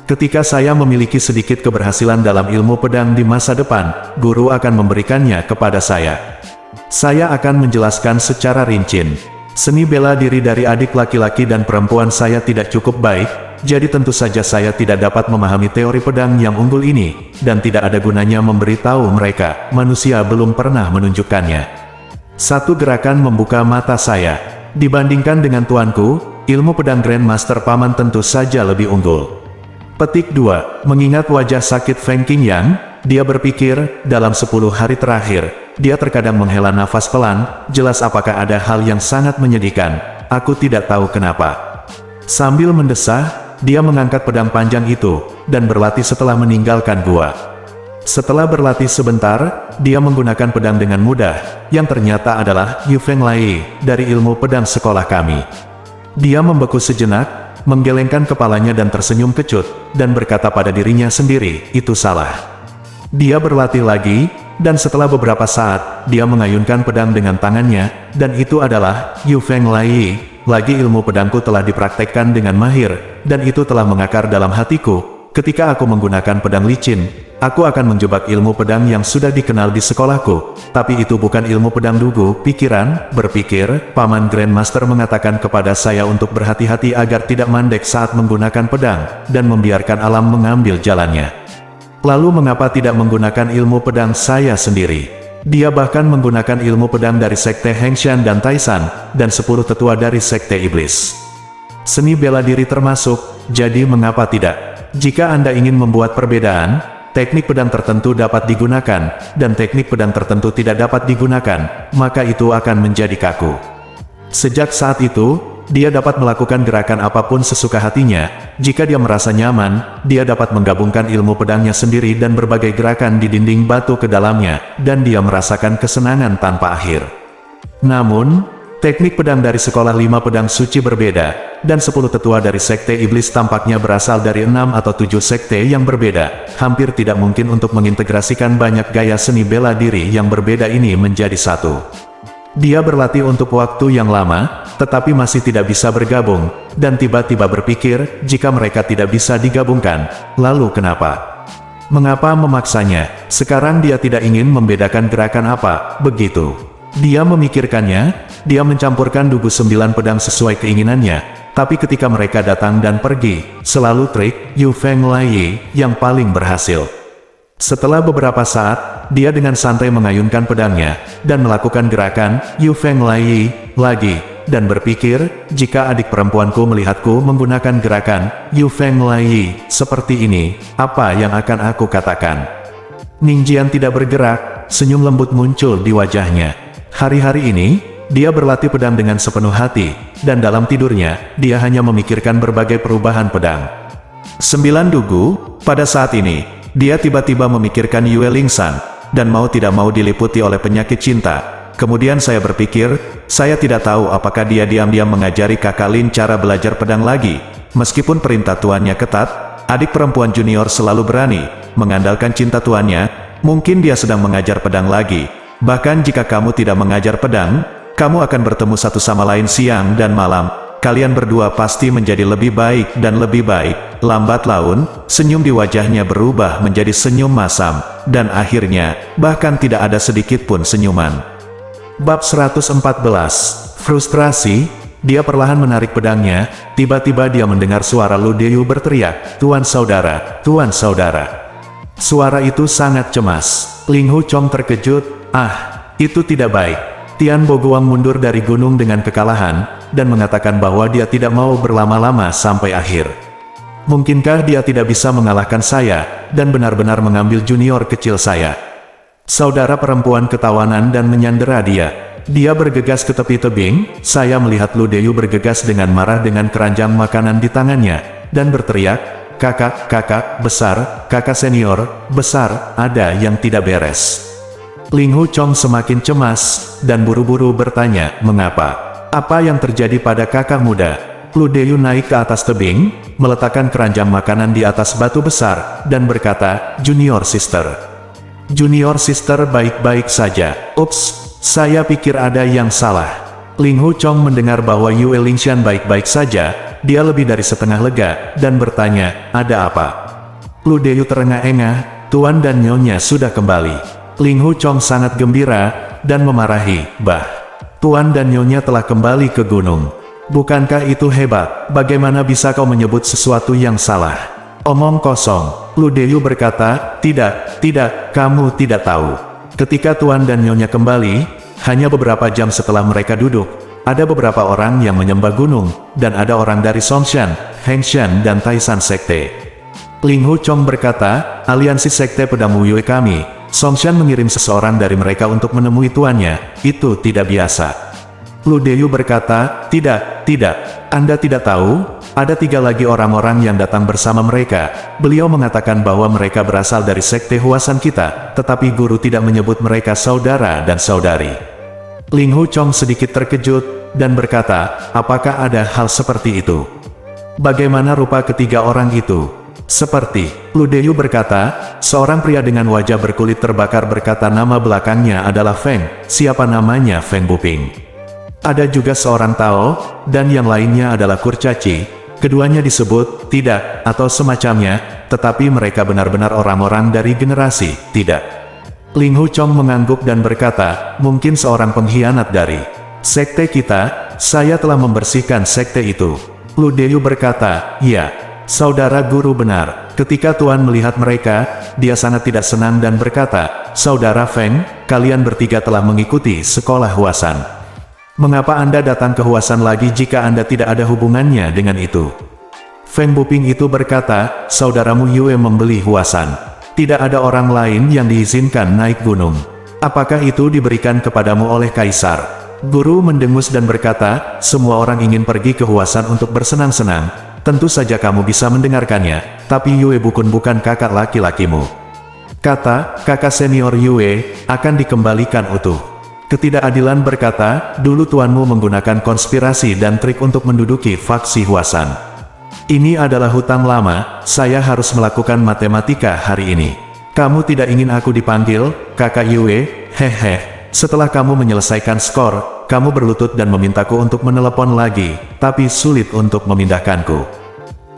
Ketika saya memiliki sedikit keberhasilan dalam ilmu pedang di masa depan, guru akan memberikannya kepada saya. Saya akan menjelaskan secara rinci. Seni bela diri dari adik laki-laki dan perempuan saya tidak cukup baik, jadi tentu saja saya tidak dapat memahami teori pedang yang unggul ini, dan tidak ada gunanya memberitahu mereka, manusia belum pernah menunjukkannya. Satu gerakan membuka mata saya. Dibandingkan dengan tuanku, ilmu pedang Grandmaster Paman tentu saja lebih unggul. Petik 2. Mengingat wajah sakit Feng Qingyang, dia berpikir, dalam 10 hari terakhir, dia terkadang menghela nafas pelan, jelas apakah ada hal yang sangat menyedihkan, aku tidak tahu kenapa. Sambil mendesah, dia mengangkat pedang panjang itu, dan berlatih setelah meninggalkan gua. Setelah berlatih sebentar, dia menggunakan pedang dengan mudah, yang ternyata adalah Yu Feng Lai, dari ilmu pedang sekolah kami. Dia membeku sejenak, menggelengkan kepalanya dan tersenyum kecut, dan berkata pada dirinya sendiri, itu salah. Dia berlatih lagi, dan setelah beberapa saat, dia mengayunkan pedang dengan tangannya, dan itu adalah Yu Feng Lai. Lagi ilmu pedangku telah dipraktekkan dengan mahir, dan itu telah mengakar dalam hatiku. Ketika aku menggunakan pedang licin, aku akan menjebak ilmu pedang yang sudah dikenal di sekolahku. Tapi itu bukan ilmu pedang dugu, pikiran, berpikir, Paman Grandmaster mengatakan kepada saya untuk berhati-hati agar tidak mandek saat menggunakan pedang, dan membiarkan alam mengambil jalannya. Lalu mengapa tidak menggunakan ilmu pedang saya sendiri? Dia bahkan menggunakan ilmu pedang dari Sekte Hengshan dan Taisan, dan 10 tetua dari Sekte Iblis. Seni bela diri termasuk, jadi mengapa tidak? Jika Anda ingin membuat perbedaan, teknik pedang tertentu dapat digunakan, dan teknik pedang tertentu tidak dapat digunakan, maka itu akan menjadi kaku. Sejak saat itu, dia dapat melakukan gerakan apapun sesuka hatinya. Jika dia merasa nyaman, dia dapat menggabungkan ilmu pedangnya sendiri dan berbagai gerakan di dinding batu ke dalamnya, dan dia merasakan kesenangan tanpa akhir. Namun, teknik pedang dari sekolah 5 pedang suci berbeda, dan 10 tetua dari sekte iblis tampaknya berasal dari 6 atau 7 sekte yang berbeda. Hampir tidak mungkin untuk mengintegrasikan banyak gaya seni bela diri yang berbeda ini menjadi satu. Dia berlatih untuk waktu yang lama, tetapi masih tidak bisa bergabung, dan tiba-tiba berpikir, jika mereka tidak bisa digabungkan, lalu kenapa? Mengapa memaksanya? Sekarang dia tidak ingin membedakan gerakan apa, begitu. Dia memikirkannya, dia mencampurkan dugu 9 pedang sesuai keinginannya, tapi ketika mereka datang dan pergi, selalu trik Yu Feng Laiyi yang paling berhasil. Setelah beberapa saat, dia dengan santai mengayunkan pedangnya, dan melakukan gerakan Yu Feng Laiyi lagi, dan berpikir, jika adik perempuanku melihatku menggunakan gerakan Yu Feng Laiyi seperti ini, apa yang akan aku katakan? Ning Jian tidak bergerak, senyum lembut muncul di wajahnya. Hari-hari ini, dia berlatih pedang dengan sepenuh hati, dan dalam tidurnya, dia hanya memikirkan berbagai perubahan pedang. 9 dugu, pada saat ini, dia tiba-tiba memikirkan Yue Lingsan, dan mau tidak mau diliputi oleh penyakit cinta. Kemudian saya berpikir, saya tidak tahu apakah dia diam-diam mengajari kakak Lin cara belajar pedang lagi. Meskipun perintah tuannya ketat, adik perempuan junior selalu berani, mengandalkan cinta tuannya, mungkin dia sedang mengajar pedang lagi. Bahkan jika kamu tidak mengajar pedang, kamu akan bertemu satu sama lain siang dan malam. Kalian berdua pasti menjadi lebih baik dan lebih baik. Lambat laun, senyum di wajahnya berubah menjadi senyum masam. Dan akhirnya, bahkan tidak ada sedikit pun senyuman. Bab 114. Frustrasi. Dia perlahan menarik pedangnya. Tiba-tiba dia mendengar suara Lu Deyu berteriak, "Tuan saudara, tuan saudara." Suara itu sangat cemas. Ling Hu Chong terkejut. Itu tidak baik. Tian Boguang mundur dari gunung dengan kekalahan, dan mengatakan bahwa dia tidak mau berlama-lama sampai akhir. Mungkinkah dia tidak bisa mengalahkan saya, dan benar-benar mengambil junior kecil saya? Saudara perempuan ketawanan dan menyandera dia. Dia bergegas ke tepi tebing. Saya melihat Lu Deyu bergegas dengan marah dengan keranjang makanan di tangannya, dan berteriak, kakak besar, kakak senior, besar, ada yang tidak beres." Ling Hu Chong semakin cemas, dan buru-buru bertanya, "Mengapa? Apa yang terjadi pada kakak muda?" Lu Deyu naik ke atas tebing, meletakkan keranjang makanan di atas batu besar, dan berkata, "Junior sister. Junior sister baik-baik saja. Ups, saya pikir ada yang salah." Ling Hu Chong mendengar bahwa Yue Lingshan baik-baik saja, dia lebih dari setengah lega, dan bertanya, "Ada apa?" Lu Deyu terengah-engah, "Tuan dan Nyonya sudah kembali." Ling Hu Chong sangat gembira, dan memarahi, "Bah, Tuan dan Nyonya telah kembali ke gunung. Bukankah itu hebat? Bagaimana bisa kau menyebut sesuatu yang salah?" "Omong kosong." Lu Deyu berkata, Tidak, kamu tidak tahu. Ketika Tuan dan Nyonya kembali, hanya beberapa jam setelah mereka duduk, ada beberapa orang yang menyembah gunung, dan ada orang dari Songshan, Hengshan dan Taishan Sekte." Ling Hu Chong berkata, "Aliansi Sekte Pedang Wuyue kami, Songshan mengirim seseorang dari mereka untuk menemui tuannya, itu tidak biasa." Lu Deyu berkata, Tidak, Anda tidak tahu, ada 3 lagi orang-orang yang datang bersama mereka. Beliau mengatakan bahwa mereka berasal dari Sekte Huasan kita, tetapi guru tidak menyebut mereka saudara dan saudari." Ling Hu Chong sedikit terkejut, dan berkata, "Apakah ada hal seperti itu? Bagaimana rupa ketiga orang itu?" "Seperti," Lu Deyu berkata, "seorang pria dengan wajah berkulit terbakar berkata nama belakangnya adalah Feng. Siapa namanya Feng Buping. Ada juga seorang Tao, dan yang lainnya adalah Kurcaci. Keduanya disebut, tidak, atau semacamnya, tetapi mereka benar-benar orang-orang dari generasi, tidak." Ling Hu Chong mengangguk dan berkata, "Mungkin seorang pengkhianat dari sekte kita. Saya telah membersihkan sekte itu." Lu Deyu berkata, "Ya, saudara guru benar." Ketika Tuan melihat mereka, dia sangat tidak senang dan berkata, "Saudara Feng, kalian bertiga telah mengikuti sekolah Huasan. Mengapa Anda datang ke Huasan lagi jika Anda tidak ada hubungannya dengan itu? Feng Buping itu berkata, saudaramu Yue membeli Huasan. Tidak ada orang lain yang diizinkan naik gunung. Apakah itu diberikan kepadamu oleh Kaisar? Guru mendengus dan berkata, semua orang ingin pergi ke Huasan untuk bersenang-senang. Tentu saja kamu bisa mendengarkannya, tapi Yue bukan kakak laki-lakimu. Kata, kakak senior Yue, akan dikembalikan utuh. Ketidakadilan berkata, dulu tuanmu menggunakan konspirasi dan trik untuk menduduki faksi Huasan. Ini adalah hutang lama, saya harus melakukan matematika hari ini. Kamu tidak ingin aku dipanggil, kakak Yue, hehe. Setelah kamu menyelesaikan skor, kamu berlutut dan memintaku untuk menelepon lagi, tapi sulit untuk memindahkanku.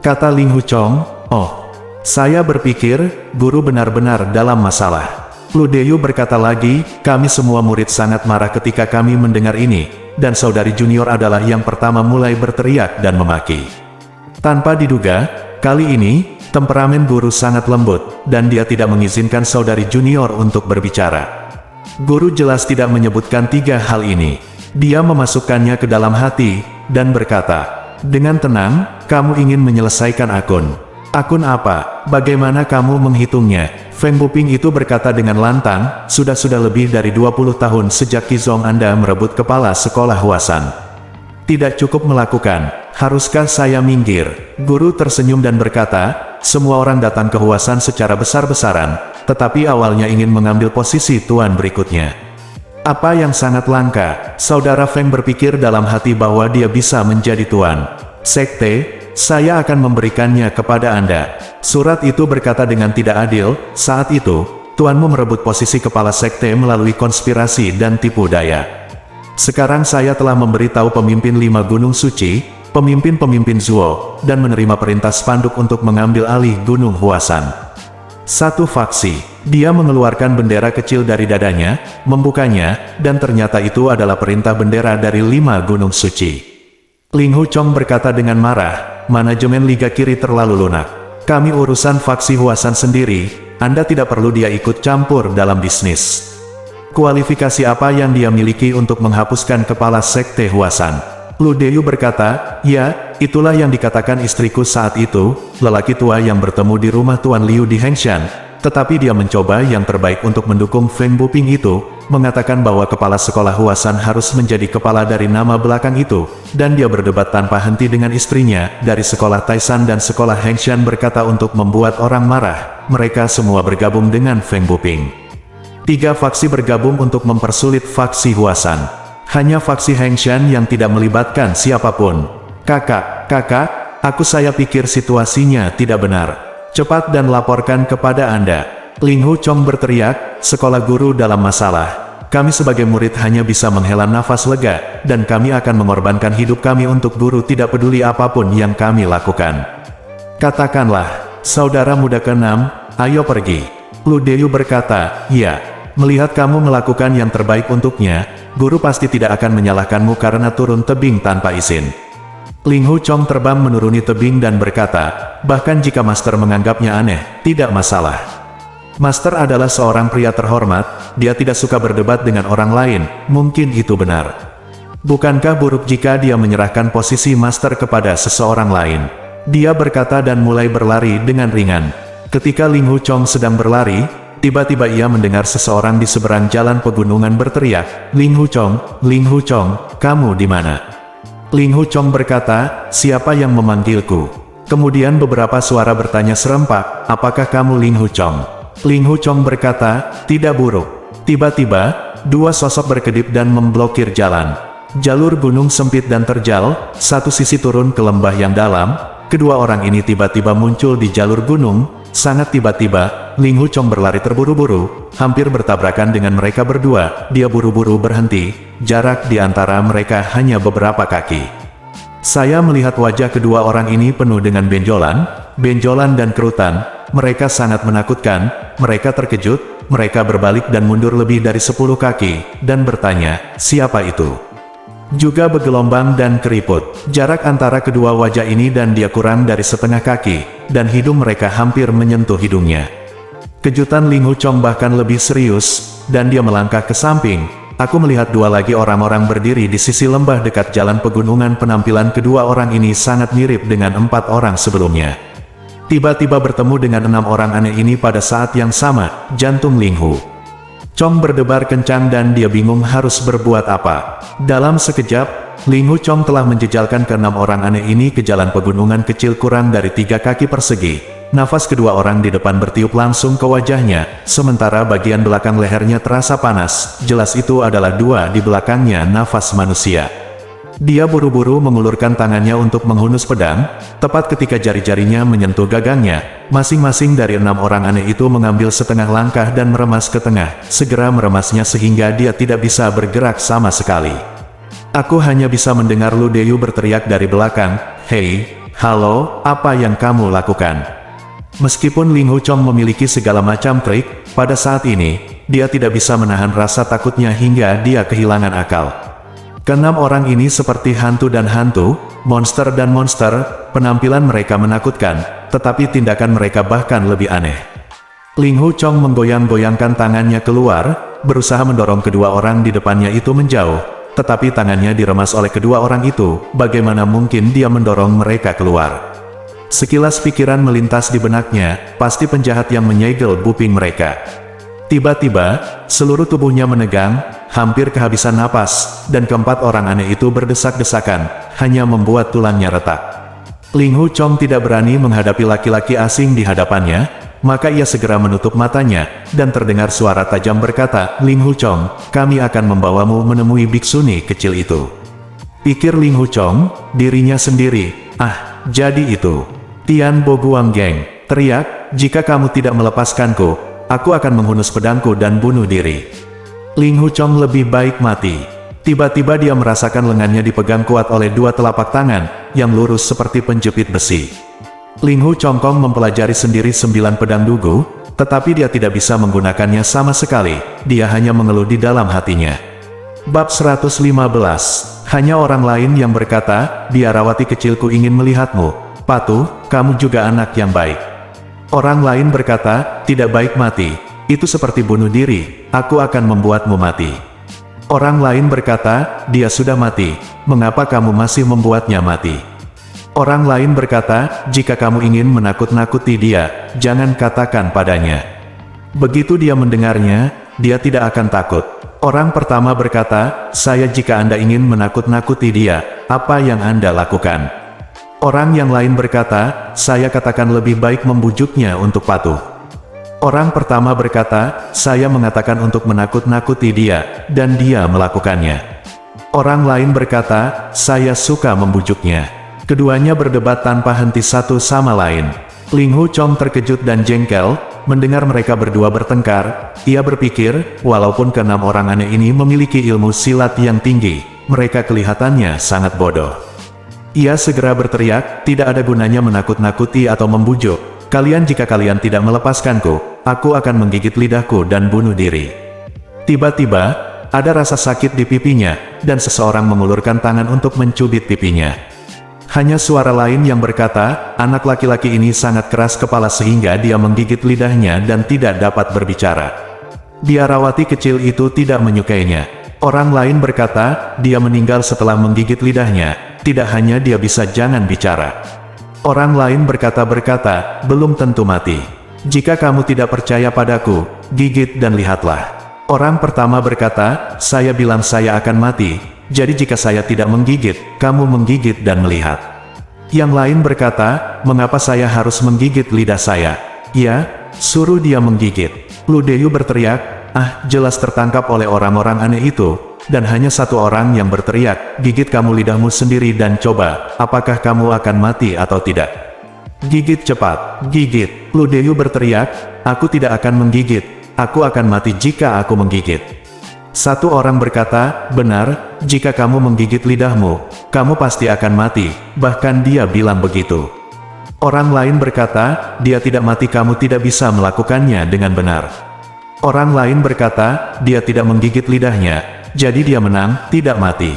Kata Ling Huchong, oh. Saya berpikir, guru benar-benar dalam masalah. Lu Deyu berkata lagi, kami semua murid sangat marah ketika kami mendengar ini, dan saudari junior adalah yang pertama mulai berteriak dan memaki. Tanpa diduga, kali ini, temperamen guru sangat lembut, dan dia tidak mengizinkan saudari junior untuk berbicara. Guru jelas tidak menyebutkan tiga hal ini. Dia memasukkannya ke dalam hati, dan berkata, dengan tenang, kamu ingin menyelesaikan akun. Akun apa? Bagaimana kamu menghitungnya? Feng Buping itu berkata dengan lantang, sudah lebih dari 20 tahun sejak Qizong Anda merebut kepala sekolah Huasan. Tidak cukup melakukan, haruskah saya minggir? Guru tersenyum dan berkata, semua orang datang ke Huasan secara besar-besaran, tetapi awalnya ingin mengambil posisi tuan berikutnya. Apa yang sangat langka? Saudara Feng berpikir dalam hati bahwa dia bisa menjadi tuan sekte. Saya akan memberikannya kepada Anda. Surat itu berkata dengan tidak adil, saat itu, tuanmu merebut posisi kepala sekte melalui konspirasi dan tipu daya. Sekarang saya telah memberitahu pemimpin 5 gunung suci, pemimpin-pemimpin Zuo, dan menerima perintah spanduk untuk mengambil alih gunung Huasan. Satu faksi, dia mengeluarkan bendera kecil dari dadanya, membukanya, dan ternyata itu adalah perintah bendera dari 5 gunung suci. Ling Huchong berkata dengan marah, manajemen Liga Kiri terlalu lunak. Kami urusan faksi Huasan sendiri, Anda tidak perlu dia ikut campur dalam bisnis. Kualifikasi apa yang dia miliki untuk menghapuskan kepala sekte Huasan? Lu Deyu berkata, ya, itulah yang dikatakan istriku saat itu, lelaki tua yang bertemu di rumah Tuan Liu di Hengshan. Tetapi dia mencoba yang terbaik untuk mendukung Feng Buping itu, mengatakan bahwa kepala sekolah Huasan harus menjadi kepala dari nama belakang itu, dan dia berdebat tanpa henti dengan istrinya, dari sekolah Taisan dan sekolah Hengshan berkata untuk membuat orang marah, mereka semua bergabung dengan Feng Buping. 3 faksi bergabung untuk mempersulit faksi Huasan. Hanya faksi Hengshan yang tidak melibatkan siapapun. Kakak, saya pikir situasinya tidak benar. Cepat dan laporkan kepada Anda. Ling Huchong berteriak, sekolah guru dalam masalah. Kami sebagai murid hanya bisa menghela nafas lega, dan kami akan mengorbankan hidup kami untuk guru tidak peduli apapun yang kami lakukan. Katakanlah, saudara muda ke-6, ayo pergi. Lu Deyu berkata, ya, melihat kamu melakukan yang terbaik untuknya, guru pasti tidak akan menyalahkanmu karena turun tebing tanpa izin. Ling Huchong terbang menuruni tebing dan berkata, bahkan jika Master menganggapnya aneh, tidak masalah. Master adalah seorang pria terhormat, dia tidak suka berdebat dengan orang lain, mungkin itu benar. Bukankah buruk jika dia menyerahkan posisi Master kepada seseorang lain? Dia berkata dan mulai berlari dengan ringan. Ketika Ling Huchong sedang berlari, tiba-tiba ia mendengar seseorang di seberang jalan pegunungan berteriak, Ling Huchong, kamu di mana? Ling Huchong berkata, siapa yang memanggilku? Kemudian beberapa suara bertanya serempak, apakah kamu Ling Huchong? Ling Huchong berkata, tidak buruk. Tiba-tiba, 2 sosok berkedip dan memblokir jalan. Jalur gunung sempit dan terjal, satu sisi turun ke lembah yang dalam, kedua orang ini tiba-tiba muncul di jalur gunung, sangat tiba-tiba, Ling Huchong berlari terburu-buru, hampir bertabrakan dengan mereka berdua, dia buru-buru berhenti, jarak di antara mereka hanya beberapa kaki. Saya melihat wajah kedua orang ini penuh dengan benjolan dan kerutan, mereka sangat menakutkan, mereka terkejut, mereka berbalik dan mundur lebih dari 10 kaki, dan bertanya, siapa itu? Juga bergelombang dan keriput, jarak antara kedua wajah ini dan dia kurang dari setengah kaki, dan hidung mereka hampir menyentuh hidungnya. Kejutan Ling Huchong bahkan lebih serius, dan dia melangkah ke samping, aku melihat dua lagi orang-orang berdiri di sisi lembah dekat jalan pegunungan. Penampilan kedua orang ini sangat mirip dengan 4 orang sebelumnya. Tiba-tiba bertemu dengan 6 orang aneh ini pada saat yang sama, jantung Ling Hu Chong berdebar kencang dan dia bingung harus berbuat apa. Dalam sekejap, Ling Hu Chong telah menjejalkan ke 6 orang aneh ini ke jalan pegunungan kecil kurang dari 3 kaki persegi. Nafas kedua orang di depan bertiup langsung ke wajahnya, sementara bagian belakang lehernya terasa panas. Jelas itu adalah 2 di belakangnya nafas manusia. Dia buru-buru mengulurkan tangannya untuk menghunus pedang, tepat ketika jari-jarinya menyentuh gagangnya. Masing-masing dari 6 orang aneh itu mengambil setengah langkah dan meremas ke tengah, segera meremasnya sehingga dia tidak bisa bergerak sama sekali. Aku hanya bisa mendengar Lu Deyu berteriak dari belakang, "Hei, halo, apa yang kamu lakukan?" Meskipun Ling Hu Chong memiliki segala macam trik, pada saat ini, dia tidak bisa menahan rasa takutnya hingga dia kehilangan akal. Keenam orang ini seperti hantu dan hantu, monster dan monster, penampilan mereka menakutkan, tetapi tindakan mereka bahkan lebih aneh. Ling Hu Chong menggoyang-goyangkan tangannya keluar, berusaha mendorong kedua orang di depannya itu menjauh, tetapi tangannya diremas oleh kedua orang itu. Bagaimana mungkin dia mendorong mereka keluar? Sekilas pikiran melintas di benaknya, pasti penjahat yang menyegel kuping mereka. Tiba-tiba, seluruh tubuhnya menegang, hampir kehabisan napas, dan keempat orang aneh itu berdesak-desakan, hanya membuat tulangnya retak. Ling Hu Chong tidak berani menghadapi laki-laki asing di hadapannya, maka ia segera menutup matanya, dan terdengar suara tajam berkata, "Ling Hu Chong, kami akan membawamu menemui biksuni kecil itu." Pikir Ling Hu Chong, dirinya sendiri, jadi itu. "Tian Bo Guang Geng," teriak, "jika kamu tidak melepaskanku, aku akan menghunus pedangku dan bunuh diri." Ling Hu Chong lebih baik mati. Tiba-tiba dia merasakan lengannya dipegang kuat oleh 2 telapak tangan, yang lurus seperti penjepit besi. Ling Hu Chong Kong mempelajari sendiri 9 pedang dugu, tetapi dia tidak bisa menggunakannya sama sekali, dia hanya mengeluh di dalam hatinya. Bab 115. Hanya orang lain yang berkata, "Biarawati kecilku ingin melihatmu. Patuh, kamu juga anak yang baik." Orang lain berkata, "Tidak baik mati. Itu seperti bunuh diri, aku akan membuatmu mati." Orang lain berkata, "Dia sudah mati, mengapa kamu masih membuatnya mati?" Orang lain berkata, "Jika kamu ingin menakut-nakuti dia, jangan katakan padanya." Begitu dia mendengarnya, dia tidak akan takut. Orang pertama berkata, jika Anda ingin menakut-nakuti dia, apa yang Anda lakukan?" Orang yang lain berkata, "Saya katakan lebih baik membujuknya untuk patuh." Orang pertama berkata, "Saya mengatakan untuk menakut-nakuti dia, dan dia melakukannya." Orang lain berkata, "Saya suka membujuknya." Keduanya berdebat tanpa henti satu sama lain. Ling Hu Chong terkejut dan jengkel, mendengar mereka berdua bertengkar. Ia berpikir, walaupun ke-6 orang aneh ini memiliki ilmu silat yang tinggi, mereka kelihatannya sangat bodoh. Ia segera berteriak, "Tidak ada gunanya menakut-nakuti atau membujuk. Jika kalian tidak melepaskanku, aku akan menggigit lidahku dan bunuh diri." Tiba-tiba, ada rasa sakit di pipinya, dan seseorang mengulurkan tangan untuk mencubit pipinya. Hanya suara lain yang berkata, "Anak laki-laki ini sangat keras kepala sehingga dia menggigit lidahnya dan tidak dapat berbicara." Biarawati kecil itu tidak menyukainya. Orang lain berkata, "Dia meninggal setelah menggigit lidahnya, tidak hanya dia bisa jangan bicara." Orang lain berkata, "Belum tentu mati. Jika kamu tidak percaya padaku, gigit dan lihatlah." Orang pertama berkata, "Saya bilang saya akan mati, jadi jika saya tidak menggigit, kamu menggigit dan melihat." Yang lain berkata, "Mengapa saya harus menggigit lidah saya?" "Ya, suruh dia menggigit." Lu Deyu berteriak, jelas tertangkap oleh orang-orang aneh itu, dan hanya satu orang yang berteriak, "Gigit kamu lidahmu sendiri dan coba, apakah kamu akan mati atau tidak?" "Gigit cepat, gigit." Lu Deyu berteriak, "Aku tidak akan menggigit, aku akan mati jika aku menggigit." Satu orang berkata, "Benar, jika kamu menggigit lidahmu, kamu pasti akan mati." Bahkan dia bilang begitu. Orang lain berkata, "Dia tidak mati, kamu tidak bisa melakukannya dengan benar." Orang lain berkata, "Dia tidak menggigit lidahnya, jadi dia menang, tidak mati.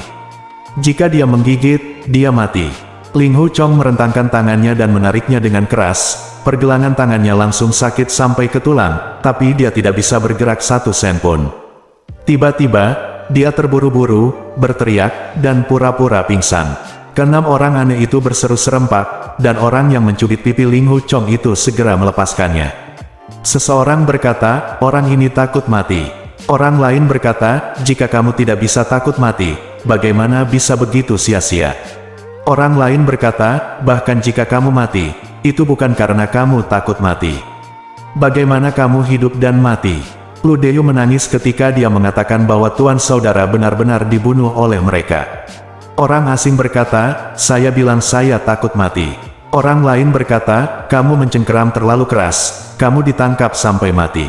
Jika dia menggigit, dia mati." Ling Hu Chong merentangkan tangannya dan menariknya dengan keras. Pergelangan tangannya langsung sakit sampai ke tulang, tapi dia tidak bisa bergerak 1 sen pun. Tiba-tiba, dia terburu-buru, berteriak, dan pura-pura pingsan. Keenam orang aneh itu berseru serempak, dan orang yang mencubit pipi Ling Hu Chong itu segera melepaskannya. Seseorang berkata, orang ini takut mati. Orang lain berkata, jika kamu tidak bisa takut mati, bagaimana bisa begitu sia-sia? Orang lain berkata, bahkan jika kamu mati, itu bukan karena kamu takut mati. Bagaimana kamu hidup dan mati? Lu Deyu menangis ketika dia mengatakan bahwa tuan saudara benar-benar dibunuh oleh mereka. Orang asing berkata, saya bilang saya takut mati. Orang lain berkata, kamu mencengkeram terlalu keras, kamu ditangkap sampai mati.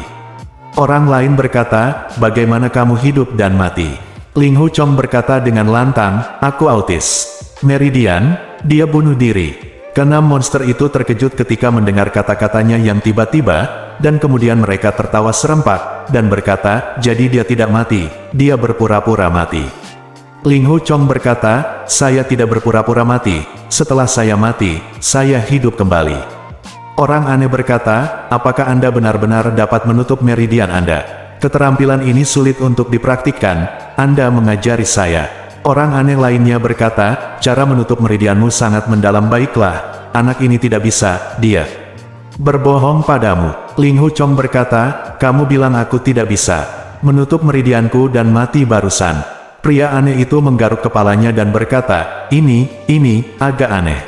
Orang lain berkata, bagaimana kamu hidup dan mati? Ling Hu Chong berkata dengan lantang, aku autis. Meridian, dia bunuh diri. Keenam monster itu terkejut ketika mendengar kata-katanya yang tiba-tiba, dan kemudian mereka tertawa serempak, dan berkata, jadi dia tidak mati, dia berpura-pura mati. Ling Hu Chong berkata, saya tidak berpura-pura mati, setelah saya mati, saya hidup kembali. Orang aneh berkata, apakah Anda benar-benar dapat menutup meridian Anda? Keterampilan ini sulit untuk dipraktikkan, Anda mengajari saya. Orang aneh lainnya berkata, cara menutup meridianmu sangat mendalam baiklah, anak ini tidak bisa, dia berbohong padamu. Ling Hu Chong berkata, kamu bilang aku tidak bisa menutup meridianku dan mati barusan. Pria aneh itu menggaruk kepalanya dan berkata, ini agak aneh.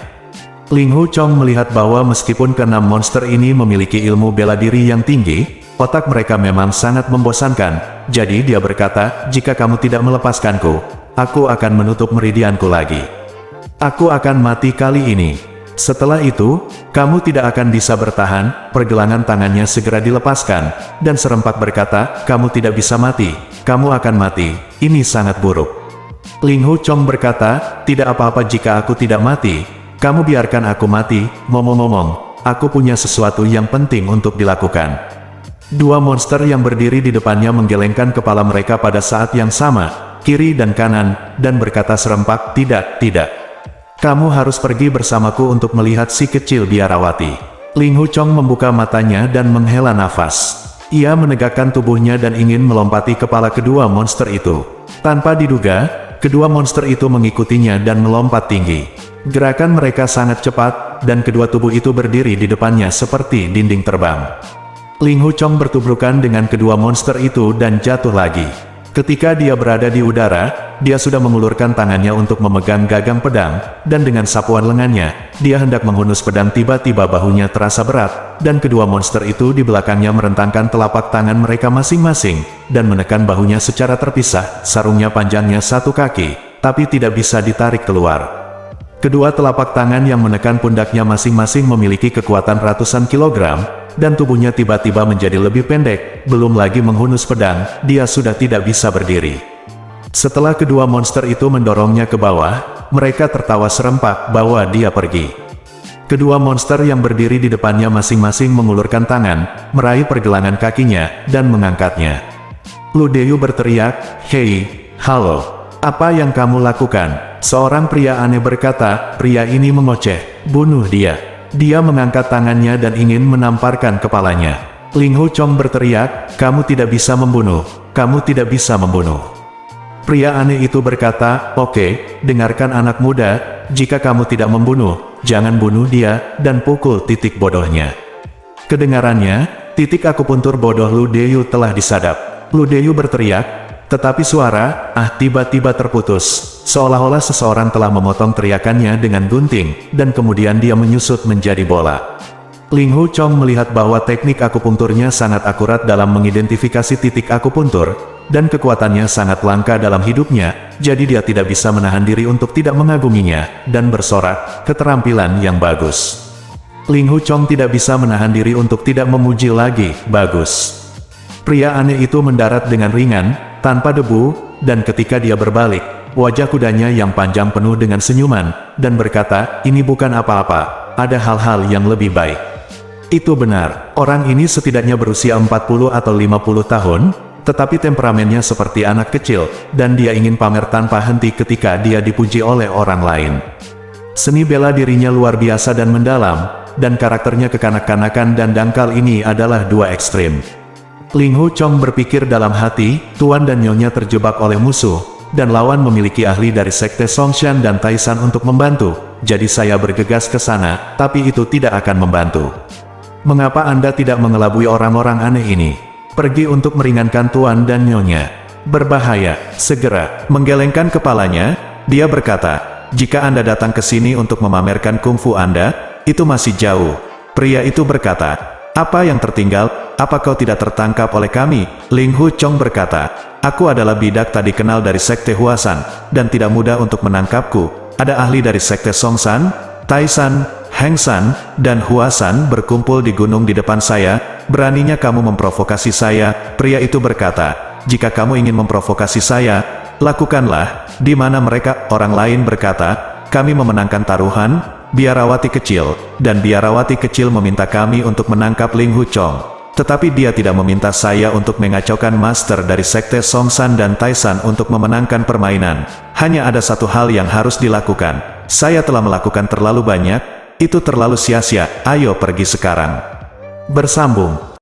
Ling Hu Chong melihat bahwa meskipun keenam monster ini memiliki ilmu bela diri yang tinggi, otak mereka memang sangat membosankan, jadi dia berkata, jika kamu tidak melepaskanku, aku akan menutup meridianku lagi. Aku akan mati kali ini. Setelah itu, kamu tidak akan bisa bertahan. Pergelangan tangannya segera dilepaskan, dan serempak berkata, kamu tidak bisa mati, kamu akan mati, ini sangat buruk. Ling Hu Chong berkata, tidak apa-apa jika aku tidak mati, kamu biarkan aku mati, ngomong-ngomong, aku punya sesuatu yang penting untuk dilakukan. Dua monster yang berdiri di depannya menggelengkan kepala mereka pada saat yang sama, kiri dan kanan, dan berkata serempak, tidak. Kamu harus pergi bersamaku untuk melihat si kecil biarawati. Ling Hu Chong membuka matanya dan menghela nafas. Ia menegakkan tubuhnya dan ingin melompati kepala kedua monster itu. Tanpa diduga, kedua monster itu mengikutinya dan melompat tinggi. Gerakan mereka sangat cepat, dan kedua tubuh itu berdiri di depannya seperti dinding terbang. Ling Hu Chong bertubrukan dengan kedua monster itu dan jatuh lagi. Ketika dia berada di udara, dia sudah mengulurkan tangannya untuk memegang gagang pedang, dan dengan sapuan lengannya, dia hendak menghunus pedang. Tiba-tiba bahunya terasa berat, dan kedua monster itu di belakangnya merentangkan telapak tangan mereka masing-masing, dan menekan bahunya secara terpisah. Sarungnya panjangnya 1 kaki, tapi tidak bisa ditarik keluar. Kedua telapak tangan yang menekan pundaknya masing-masing memiliki kekuatan ratusan kilogram, dan tubuhnya tiba-tiba menjadi lebih pendek. Belum lagi menghunus pedang, dia sudah tidak bisa berdiri. Setelah kedua monster itu mendorongnya ke bawah, mereka tertawa serempak bahwa dia pergi. Kedua monster yang berdiri di depannya masing-masing mengulurkan tangan, meraih pergelangan kakinya, dan mengangkatnya. Lu Deyu berteriak, hei, halo, apa yang kamu lakukan? Seorang pria aneh berkata, pria ini mengoceh, bunuh dia. Dia mengangkat tangannya dan ingin menamparkan kepalanya. Ling Hu Chong berteriak, kamu tidak bisa membunuh, kamu tidak bisa membunuh. Pria aneh itu berkata, oke, dengarkan anak muda, jika kamu tidak membunuh, jangan bunuh dia, dan pukul titik bodohnya. Kedengarannya, titik akupuntur bodoh Lu Deyu telah disadap. Lu Deyu berteriak, tetapi suara, tiba-tiba terputus. Seolah-olah seseorang telah memotong teriakannya dengan gunting, dan kemudian dia menyusut menjadi bola. Ling Hu Chong melihat bahwa teknik akupunturnya sangat akurat dalam mengidentifikasi titik akupuntur, dan kekuatannya sangat langka dalam hidupnya, jadi dia tidak bisa menahan diri untuk tidak mengaguminya, dan bersorak, keterampilan yang bagus. Ling Hu Chong tidak bisa menahan diri untuk tidak memuji lagi, bagus. Pria aneh itu mendarat dengan ringan, tanpa debu, dan ketika dia berbalik, wajah kudanya yang panjang penuh dengan senyuman, dan berkata, ini bukan apa-apa, ada hal-hal yang lebih baik. Itu benar, orang ini setidaknya berusia 40 atau 50 tahun, tetapi temperamennya seperti anak kecil, dan dia ingin pamer tanpa henti ketika dia dipuji oleh orang lain. Seni bela dirinya luar biasa dan mendalam, dan karakternya kekanak-kanakan dan dangkal. Ini adalah dua ekstrim. Ling Hu Chong berpikir dalam hati, Tuan dan Nyonya terjebak oleh musuh, dan lawan memiliki ahli dari Sekte Songshan dan Taisan untuk membantu, jadi saya bergegas ke sana, tapi itu tidak akan membantu. Mengapa Anda tidak mengelabui orang-orang aneh ini? Pergi untuk meringankan Tuan dan Nyonya. Berbahaya, segera. Menggelengkan kepalanya, dia berkata, jika Anda datang ke sini untuk memamerkan kungfu Anda, itu masih jauh. Pria itu berkata, apa yang tertinggal, apa kau tidak tertangkap oleh kami? Ling Hu Chong berkata, aku adalah bidak tak dikenal dari Sekte Huasan, dan tidak mudah untuk menangkapku. Ada ahli dari Sekte Songshan, Taisan, Heng San, dan Huasan berkumpul di gunung di depan saya. Beraninya kamu memprovokasi saya? Pria itu berkata, jika kamu ingin memprovokasi saya, lakukanlah. Di mana mereka? Orang lain berkata, kami memenangkan taruhan. Biarawati kecil, dan biarawati kecil meminta kami untuk menangkap Ling Hu Chong. Tetapi dia tidak meminta saya untuk mengacaukan master dari Sekte Songshan dan Taisan untuk memenangkan permainan. Hanya ada satu hal yang harus dilakukan. Saya telah melakukan terlalu banyak, itu terlalu sia-sia, ayo pergi sekarang. Bersambung.